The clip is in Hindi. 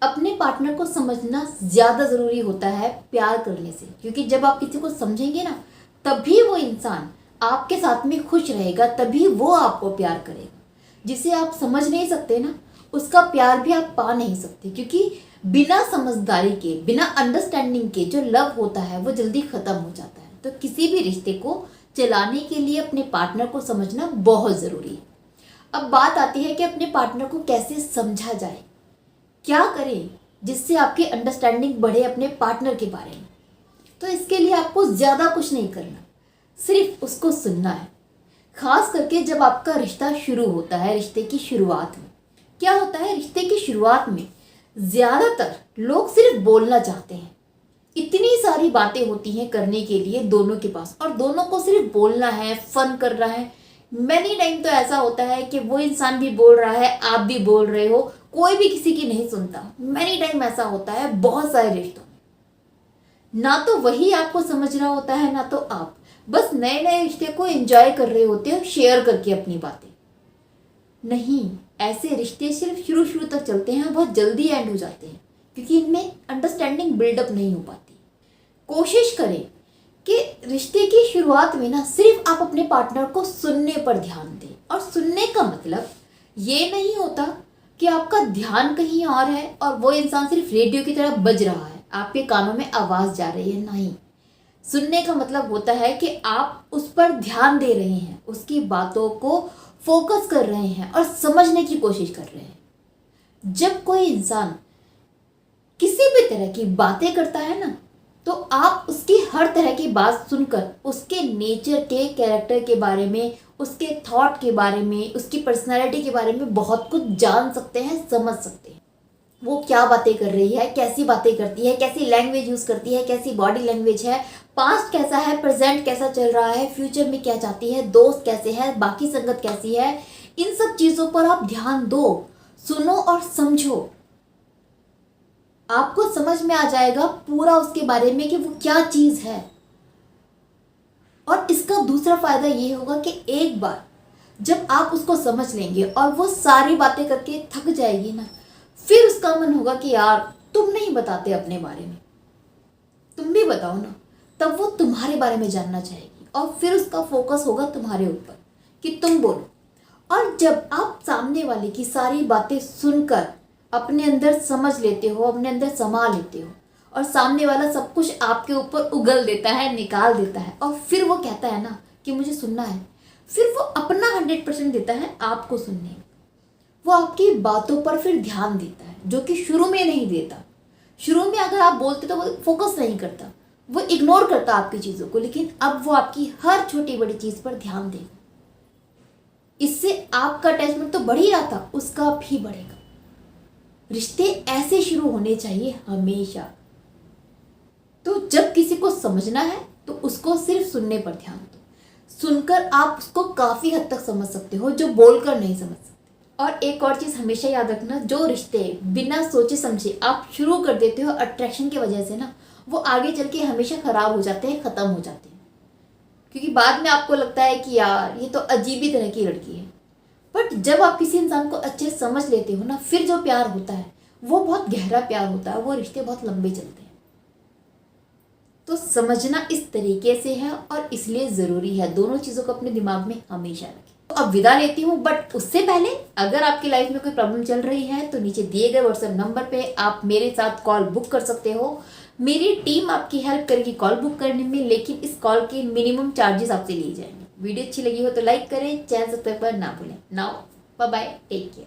अपने पार्टनर को समझना ज़्यादा ज़रूरी होता है प्यार करने से, क्योंकि जब आप किसी को समझेंगे ना, तभी वो इंसान आपके साथ में खुश रहेगा, तभी वो आपको प्यार करेगा। जिसे आप समझ नहीं सकते ना, उसका प्यार भी आप पा नहीं सकते, क्योंकि बिना समझदारी के, बिना अंडरस्टैंडिंग के जो लव होता है वो जल्दी ख़त्म हो जाता है। तो किसी भी रिश्ते को चलाने के लिए अपने पार्टनर को समझना बहुत ज़रूरी है। अब बात आती है कि अपने पार्टनर को कैसे समझा जाए, क्या करें जिससे आपकी अंडरस्टैंडिंग बढ़े अपने पार्टनर के बारे में। तो इसके लिए आपको ज़्यादा कुछ नहीं करना, सिर्फ उसको सुनना है। खास करके जब आपका रिश्ता शुरू होता है, रिश्ते की शुरुआत में क्या होता है, रिश्ते की शुरुआत में ज़्यादातर लोग सिर्फ बोलना चाहते हैं। इतनी सारी बातें होती हैं करने के लिए दोनों के पास, और दोनों को सिर्फ बोलना है, फन कर रहा है। मैनी टाइम तो ऐसा होता है कि वो इंसान भी बोल रहा है, आप भी बोल रहे हो, कोई भी किसी की नहीं सुनता। मैनी टाइम ऐसा होता है बहुत सारे रिश्तों में। ना तो वही आपको समझ रहा होता है, ना तो आप। बस नए नए रिश्ते को एंजॉय कर रहे होते हो, शेयर करके अपनी बातें। नहीं, ऐसे रिश्ते सिर्फ शुरू शुरू तक चलते हैं, बहुत जल्दी एंड हो जाते हैं, क्योंकि इनमें अंडरस्टैंडिंग बिल्डअप नहीं हो पाती। कोशिश करें कि रिश्ते की शुरुआत में ना सिर्फ आप अपने पार्टनर को सुनने पर ध्यान दें। और सुनने का मतलब ये नहीं होता कि आपका ध्यान कहीं और है और वो इंसान सिर्फ रेडियो की तरह बज रहा है, आपके कानों में आवाज़ जा रही है। नहीं, सुनने का मतलब होता है कि आप उस पर ध्यान दे रहे हैं, उसकी बातों को फोकस कर रहे हैं और समझने की कोशिश कर रहे हैं। जब कोई इंसान किसी भी तरह की बातें करता है ना, तो आप उसकी हर तरह की बात सुनकर उसके नेचर के, कैरेक्टर के बारे में, उसके थॉट के बारे में, उसकी पर्सनालिटी के बारे में बहुत कुछ जान सकते हैं, समझ सकते हैं। वो क्या बातें कर रही है, कैसी बातें करती है, कैसी लैंग्वेज यूज़ करती है, कैसी बॉडी लैंग्वेज है, पास्ट कैसा है, प्रेजेंट कैसा चल रहा है, फ्यूचर में क्या चाहती है, दोस्त कैसे है, बाकी संगत कैसी है। इन सब चीज़ों पर आप ध्यान दो, सुनो और समझो। आपको समझ में आ जाएगा पूरा उसके बारे में कि वो क्या चीज़ है। और इसका दूसरा फ़ायदा ये होगा कि एक बार जब आप उसको समझ लेंगे और वो सारी बातें करके थक जाएगी ना, फिर उसका मन होगा कि यार तुम नहीं बताते अपने बारे में, तुम भी बताओ ना। तब वो तुम्हारे बारे में जानना चाहेगी और फिर उसका फोकस होगा तुम्हारे ऊपर कि तुम बोलो। और जब आप सामने वाले की सारी बातें सुनकर अपने अंदर समझ लेते हो, अपने अंदर समा लेते हो, और सामने वाला सब कुछ आपके ऊपर उगल देता है, निकाल देता है, और फिर वो कहता है ना कि मुझे सुनना है, फिर वो अपना 100% देता है आपको सुनने में। वो आपकी बातों पर फिर ध्यान देता है, जो कि शुरू में नहीं देता। शुरू में अगर आप बोलते तो वो फोकस नहीं करता, वो इग्नोर करता आपकी चीज़ों को, लेकिन अब वो आपकी हर छोटी बड़ी चीज़ पर ध्यान देगा। इससे आपका अटैचमेंट तो बढ़ ही रहा था, उसका भी बढ़ेगा। रिश्ते ऐसे शुरू होने चाहिए हमेशा। तो जब किसी को समझना है तो उसको सिर्फ सुनने पर ध्यान दो। सुनकर आप उसको काफ़ी हद तक समझ सकते हो, जो बोलकर नहीं समझ सकते। और एक और चीज़ हमेशा याद रखना, जो रिश्ते बिना सोचे समझे आप शुरू कर देते हो अट्रैक्शन की वजह से ना, वो आगे चल के हमेशा ख़राब हो जाते हैं, ख़त्म हो जाते हैं। क्योंकि बाद में आपको लगता है कि यार ये तो अजीब ही तरह की लड़की है। बट जब आप किसी इंसान को अच्छे से समझ लेते हो ना, फिर जो प्यार होता है वो बहुत गहरा प्यार होता है, वो रिश्ते बहुत लंबे चलते हैं। तो समझना इस तरीके से है और इसलिए ज़रूरी है। दोनों चीज़ों को अपने दिमाग में हमेशा रखें। तो अब विदा लेती हूँ, बट उससे पहले अगर आपकी लाइफ में कोई प्रॉब्लम चल रही है तो नीचे दिए गए व्हाट्सएप नंबर पे आप मेरे साथ कॉल बुक कर सकते हो। मेरी टीम आपकी हेल्प करेगी कॉल बुक करने में, लेकिन इस कॉल के मिनिमम चार्जेस आपसे लिए जाएंगे। वीडियो अच्छी लगी हो तो लाइक करें, चैनल सब्सक्राइब करना ना भूलें। Now bye bye, take care.